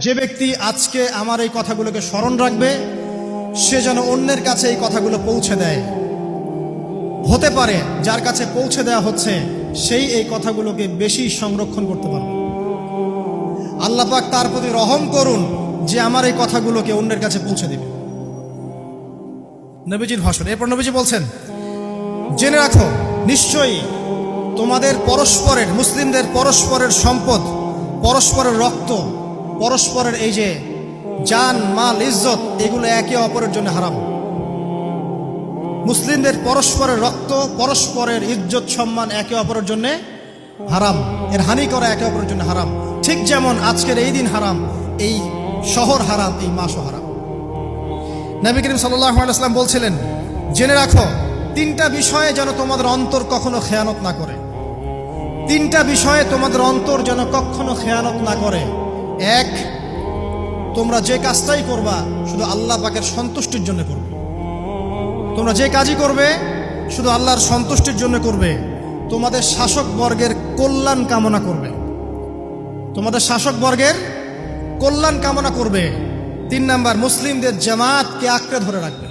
যে ব্যক্তি আজকে আমার এই কথাগুলোকে স্মরণ রাখবে সে যেন অন্যের কাছে এই কথাগুলো পৌঁছে দেয়। হতে পারে যার কাছে পৌঁছে দেওয়া হচ্ছে সেই এই কথাগুলোকে বেশি সংরক্ষণ করতে পারবে। আল্লাহ পাক তার প্রতি রহম করুন যে আমার এই কথাগুলোকে অন্যের কাছে পৌঁছে দেবে। নবীজির ভাষণ। এরপর নবীজি বলছেন, জেনে রাখো নিশ্চয়ই তোমাদের পরস্পরের, মুসলিমদের পরস্পরের সম্পদ, পরস্পরের রক্ত, পরস্পরের এই যে জান মাল ইজ্জত, এগুলো একে অপরের জন্য হারাম। মুসলিমদের পরস্পরের রক্ত, পরস্পরের ইজ্জত সম্মান একে অপরের জন্য হারাম। এর হানি করা একে অপরের জন্য হারাম। ঠিক যেমন আজকের এই দিন হারাম, এই শহর হারাম, এই মাসও হারাম। নবী করিম সাল্লাল্লাহু আলাইহি ওয়াসাল্লাম বলছিলেন, জেনে রাখো তিনটা বিষয়ে যেন তোমাদের অন্তর কখনো খেয়ানত না করে। তিনটা বিষয়ে তোমাদের অন্তর যেন কখনো খেয়ানত না করে। এক, তোমরা যে কাজটাই করবা শুধু আল্লাহ পাকের সন্তুষ্টির জন্য করবে। তোমরা যে কাজই করবে শুধু আল্লাহর সন্তুষ্টির জন্য করবে। তোমাদের শাসক বর্গের কল্যাণ কামনা করবে। তোমাদের শাসক বর্গের কল্যাণ কামনা করবে। 3 নাম্বার, মুসলিমদের জামাতকে আঁকড়ে ধরে রাখবে।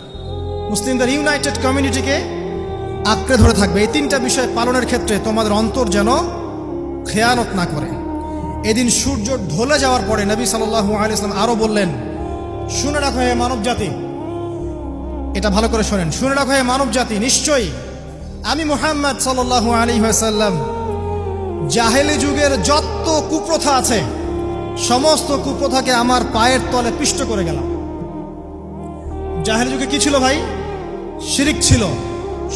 মুসলিমদের ইউনাইটেড কমিউনিটিকে আঁকড়ে ধরে থাকবে। এই তিনটা বিষয় পালনের ক্ষেত্রে তোমাদের অন্তর যেন খেয়ানত না করে। এদিন সূর্য ঢলে যাওয়ার পরে নবী সাল্লাল্লাহু আলাইহি ওয়াসাল্লাম আরো বললেন, শুনে রাখো হে মানব জাতি, এটা ভালো করে শোনেন, শুনে রাখো হে মানব জাতি, নিশ্চয়ই আমি মুহাম্মদ সাল্লাল্লাহু আলাইহি ওয়াসাল্লাম জাহেলি যুগের যত কুপ্রথা আছে সমস্ত কুপ্রথাকে আমার পায়ের তলে পিষ্ট করে গেলাম। জাহেলি যুগে কি ছিল ভাই? শিরিক ছিল,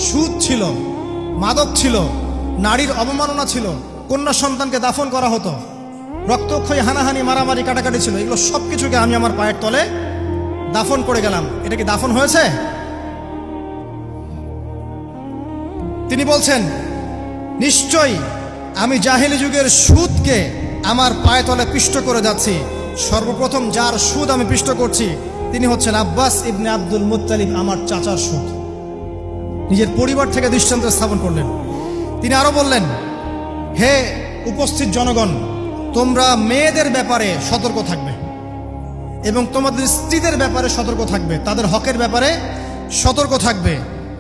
সুদ ছিল, মাদক ছিল, নারীর অবমাননা ছিল, কন্যা সন্তানকে দাফন করা হতো, রক্তক্ষয়ী হানাহানি মারামারি কাটাকাটি ছিল। এগুলো সব কিছুকে আমি আমার পায়ের তলে দাফন করে গেলাম। এটা কি দাফন হয়েছে? তিনি বলছেন, নিশ্চয়ই আমি জাহেলি যুগের সুদকে আমার পায়ে তলে পিষ্ট করে যাচ্ছি। সর্বপ্রথম যার সুদ আমি পিষ্ট করছি তিনি হচ্ছেন আব্বাস ইবনে আব্দুল মুত্তালিব, আমার চাচার সুদ। নিজের পরিবার থেকে দৃষ্টান্ত স্থাপন করলেন। তিনি আরো বললেন, হে উপস্থিত জনগণ, তোমরা মেয়েদের ব্যাপারে সতর্ক থাকবে এবং তোমাদের স্ত্রীদের ব্যাপারে সতর্ক থাকবে, তাদের হকের ব্যাপারে সতর্ক থাকবে,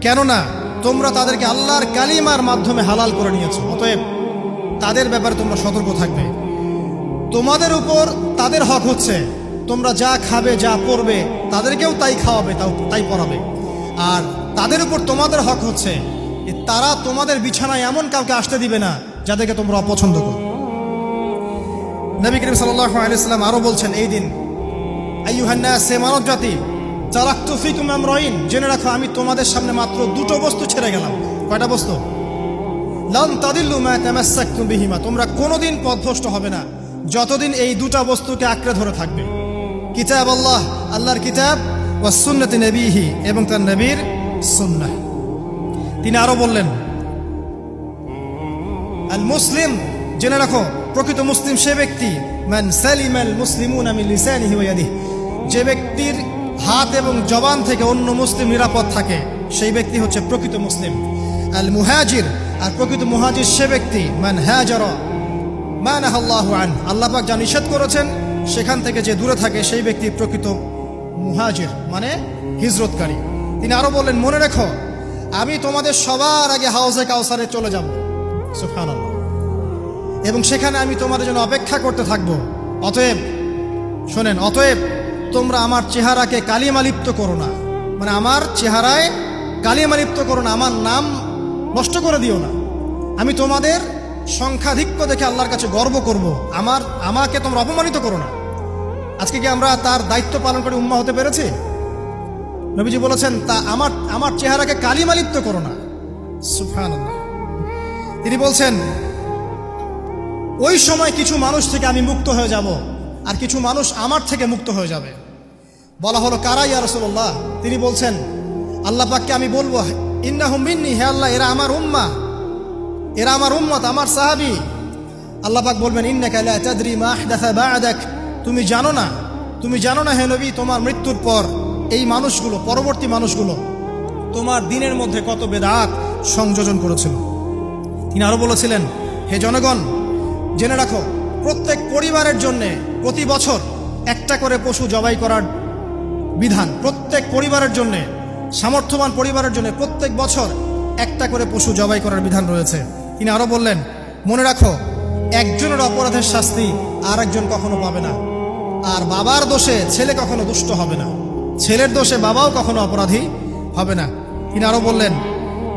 কেননা তোমরা তাদেরকে আল্লাহর কালিমার মাধ্যমে হালাল করে নিয়েছো। অতএব তাদের ব্যাপারে তোমরা সতর্ক থাকবে। তোমাদের উপর তাদের হক হচ্ছে তোমরা যা খাবে, যা পরবে, তাদেরকেও তাই খাওয়াবে, তাই পরাবে। আর তাদের উপর তোমাদের হক হচ্ছে তারা তোমাদের বিছানায় এমন কাউকে আসতে দিবে না যাদেরকে তোমরা অপছন্দ করো। নবী করিম সাল্লাল্লাহু আলাইহি ওয়াসাল্লাম আরো বলছেন, এই দিন আইয়ুহান নাস, হে মানব জাতি, তারাকতু ফিকুম আমরাইন, জেনে রাখো আমি তোমাদের সামনে মাত্র দুটো বস্তু ছেড়ে গেলাম। কয়টা বস্তু? লান তাদিল্লু মা তামাসসাকতুম বিহিমা, তোমরা কোনোদিন পথভ্রষ্ট হবে না যতদিন এই দুটো বস্তুকে আঁকড়ে ধরে থাকবে। কিতাব আল্লাহ, আল্লাহর কিতাব, ওয়া সুন্নতি নবীহি, এবং তার নবীর সুন্নাহ। তিনি আরো বললেন, আল মুসলিম, জেনে রাখো প্রকৃত মুসলিম সে ব্যক্তি, মান সালিমাল মুসলিমুনা মিন লিসানিহি ওয়া ইয়াদিহি, যে ব্যক্তির হাত এবং জবান থেকে অন্য মুসলিম নিরাপদ থাকে সেই ব্যক্তি হচ্ছে প্রকৃত মুসলিম। আল মুহাজির, আর প্রকৃত মুহাজির সে ব্যক্তি, মান হাজারা মা নাহাল্লাহু আন, আল্লাহ পাক যা নিষেধ করেছেন সেখান থেকে যে দূরে থাকে সেই ব্যক্তি প্রকৃত মুহাজির, মানে হিজরতকারী। তিনি আরো বললেন, মনে রেখো আমি তোমাদের সবার আগে হাউজে কাউসারে চলে যাব, সুবহানাল্লাহ, এবং সেখানে আমি তোমাদের জন্য অপেক্ষা করতে থাকবো। অতএব শোনেন, অতএব তোমরা আমার চেহারাকে কালিমালিপ্ত করো না, মানে আমার চেহারায় কালিমালিপ্ত করো না, আমার নাম নষ্ট করে দিও না। আমি তোমাদের সংখ্যাধিক্য দেখে আল্লাহর কাছে গর্ব করব, আমাকে তোমরা অপমানিত করো না। আজকে কি আমরা তার দায়িত্ব পালন করে উম্মাহ হতে পেরেছি? নবীজি বলেছেন, তা আমার চেহারাকে কালিমালিপ্ত করো না, সুবহানাল্লাহ। তিনি বলছেন, ওই সময় কিছু মানুষ থেকে আমি মুক্ত হয়ে যাব আর কিছু মানুষ আমার থেকে মুক্ত হয়ে যাবে। বলা হলো, কারা ইয়া রাসূলুল্লাহ? তিনি বলছেন, আল্লাহ পাককে আমি বলবো, ইন্নাহুম মিন্নি, হে আল্লাহ এরা আমার উম্মাহ, এরা আমার উম্মত, আমার সাহাবী। আল্লাহ পাক বলবেন, ইন্নাকা লা তাদরি মা আহদাসা বা'দাক, তুমি জানো না হে নবী, তোমার মৃত্যুর পর এই মানুষগুলো, পরবর্তী মানুষগুলো তোমার দিনের মধ্যে কত বেদাত সংযোজন করেছিল। তিনি আরো বলেছিলেন, হে জনগণ, জেনে রাখো প্রত্যেক পরিবারের জন্য প্রতি বছর একটা করে পশু জবাই করার বিধান প্রত্যেক পরিবারের জন্য, সামর্থ্যবান পরিবারের জন্য প্রত্যেক বছর একটা করে পশু জবাই করার বিধান রয়েছে। তিনি আরো বললেন, মনে রাখো একজনের অপরাধের শাস্তি আর একজন কখনো পাবে না, আর বাবার দোষে ছেলে কখনো দুষ্ট হবে না, ছেলের দোষে বাবাও কখনো অপরাধী হবে না। তিনি আরো বললেন,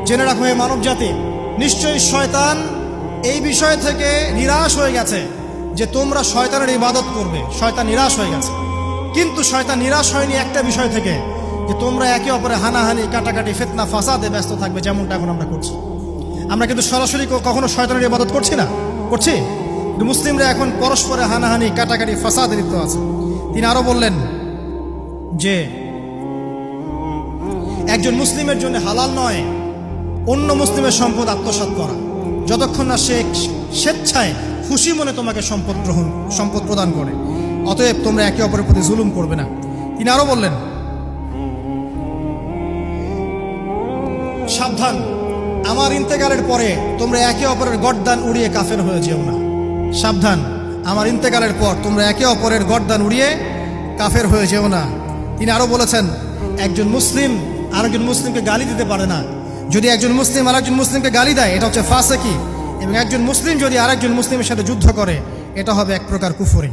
জেনে রাখো হে মানব জাতি, নিশ্চয়ই শয়তান এই বিষয় থেকে নিরাশ হয়ে গেছে যে তোমরা শয়তানের ইবাদত করবে। শয়তান নিরাশ হয়ে গেছে, কিন্তু শয়তান নিরাশ হয়নি একটা বিষয় থেকে, যে তোমরা একে অপরে হানাহানি, কাটাকাটি, ফিতনা, ফাসাদে ব্যস্ত থাকবে, যেমনটা এখন আমরা করছি। আমরা কিন্তু সরাসরি কখনো শয়তানের ইবাদত করছি না, করছি, কিন্তু মুসলিমরা এখন পরস্পরে হানাহানি, কাটাকাটি, ফাসাদে লিপ্ত আছে। তিনি আরো বললেন যে একজন মুসলিমের জন্য হালাল নয় অন্য মুসলিমের সম্পদ আত্মসাৎ করা, যতক্ষণ না সে স্বেচ্ছায় খুশি মনে তোমাকে সম্পদ প্রদান করে। অতএব তোমরা একে অপরের প্রতি জুলুম করবে না। তিনি আরো বললেন, সাবধান, আমার ইন্তেকালের পরে তোমরা একে অপরের গর্দান উড়িয়ে কাফের হয়ে যেও না। সাবধান, আমার ইন্তেকালের পর তোমরা একে অপরের গর্দান উড়িয়ে কাফের হয়ে যেও না। তিনি আরো বলেছেন, একজন মুসলিম আরেকজন মুসলিমকে গালি দিতে পারে না। যদি একজন মুসলিম আরেকজন মুসলিমকে গালি দেয়, এটা হচ্ছে ফাসেকি। এবং একজন মুসলিম যদি আরেকজন মুসলিমের সাথে যুদ্ধ করে, এটা হবে এক প্রকার কুফরি।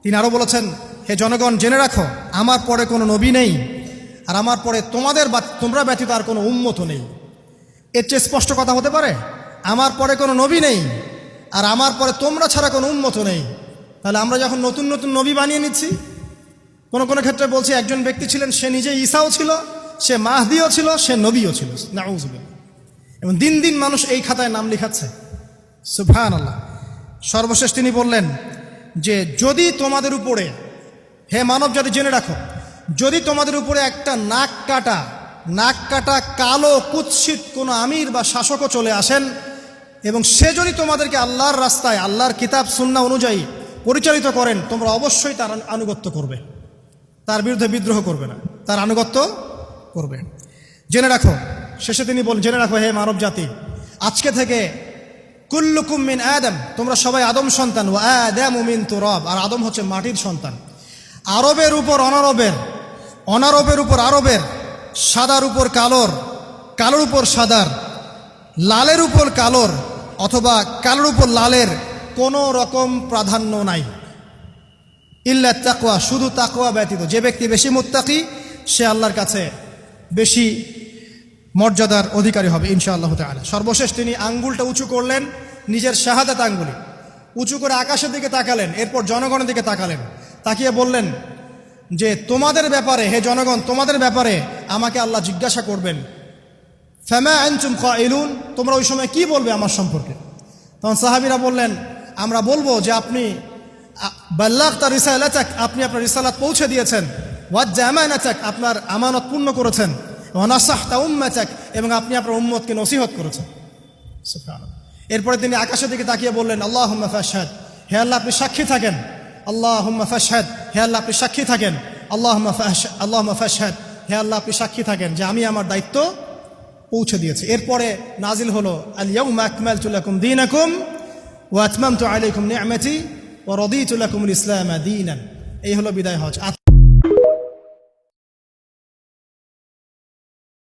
তিনি আরো বলেছেন, হে জনগণ, জেনে রাখো আমার পরে কোনো নবী নেই, আর আমার পরে তোমরা ব্যতীত আর কোনো উম্মতও নেই। এর চেয়ে স্পষ্ট কথা হতে পারে? আমার পরে কোনো নবী নেই, আর আমার পরে তোমরা ছাড়া কোনো উম্মতও নেই। তাহলে আমরা যখন নতুন নতুন নবী বানিয়ে নিচ্ছি, কোনো কোনো ক্ষেত্রে বলছি একজন ব্যক্তি ছিলেন, সে নিজে ঈসাও ছিল, সে মাহদিও ছিল, সে নবীও ছিল। নাউযুবিল্লাহ। এবং দিন দিন মানুষ এই খাতায় নাম লিখাচ্ছে। সুবহানাল্লাহ। সর্বশেষ তিনি বললেন যে যদি তোমাদের উপরে, হে মানব জাতি জেনে রাখো, যদি তোমাদের উপরে একটা নাক কাটা কালো কুৎসিত কোনো আমির বা শাসকও চলে আসেন, এবং সে যদি তোমাদেরকে আল্লাহর রাস্তায়, আল্লাহর কিতাব সুন্নাহ অনুযায়ী পরিচালিত করেন, তোমরা অবশ্যই তার আনুগত্য করবে, তার বিরুদ্ধে বিদ্রোহ করবে না, তার আনুগত্য করবে। জেনে রাখো, শেষে তিনি বলেন, জেনে রাখো হে মানব জাতি, আজকে থেকে কুল্লুকুম মিন আদম, তোমরা সবাই আদম সন্তান, ওয়া আদামু মিন তুরাব, আর আদম হচ্ছে মাটির সন্তান। আরবের উপর অনারবের, অনারবের উপর আরবের, সাদার উপর কালোর, কালোর উপর সাদার, লালের উপর কালোর, অথবা কালোর উপর লালের কোনো রকম প্রাধান্য নাই। ইল্লা তাকওয়া, শুধু তাকওয়া ব্যতীত। যে ব্যক্তি বেশি মুত্তাকি, সে আল্লাহর কাছে বেশি মর্যাদার অধিকারী হবে ইনশাআল্লাহ তাআলা। সর্বশেষ তিনি আঙ্গুলটা উঁচু করলেন, নিজের শাহাদাত আঙ্গুলি উঁচু করে আকাশের দিকে তাকালেন, এরপর জনগণের দিকে তাকালেন, তাকিয়ে বললেন যে তোমাদের ব্যাপারে, হে জনগণ, তোমাদের ব্যাপারে আমাকে আল্লাহ জিজ্ঞাসা করবেন। ফামা আনতুম কাইলুন, তোমরা ওই সময় কি বলবে আমার সম্পর্কে? তখন সাহাবীরা বললেন, আমরা বলবো যে আপনি বাল্লাগতা রিসালাতাক, আপনি আপনার রিসালাত পৌঁছে দিয়েছেন, ওয়াজ্জা আমানাতাক, আপনার আমানত পূর্ণ করেছেন, ওয়া নাসাহতা উম্মাতাক, এবং আপনি আপনার উম্মতকে নসিহত করেছেন। সুবহানাল্লাহ। এরপরে তিনি আকাশের দিকে তাকিয়ে বললেন, আল্লাহুম্মা ফাশহাদ, হে আল্লাহ আপনি সাক্ষী থাকেন। আল্লাহুম্মা ফাশহাদ, হে আল্লাহ আপনি সাক্ষী থাকেন। আল্লাহুম্মা ফাশহাদ, হে আল্লাহ আপনি সাক্ষী থাকেন যে আমি আমার দায়িত্ব পৌঁছে দিয়েছি। এরপরে নাজিল হলো, আল ইয়াউমা আকমালতু লাকুম দীনাকুম ওয়া আতমামতু আলাইকুম নি'মাতি ওয়া রাদিতু লাকুমুল ইসলামা দীনান। এই হলো বিদায় হজ।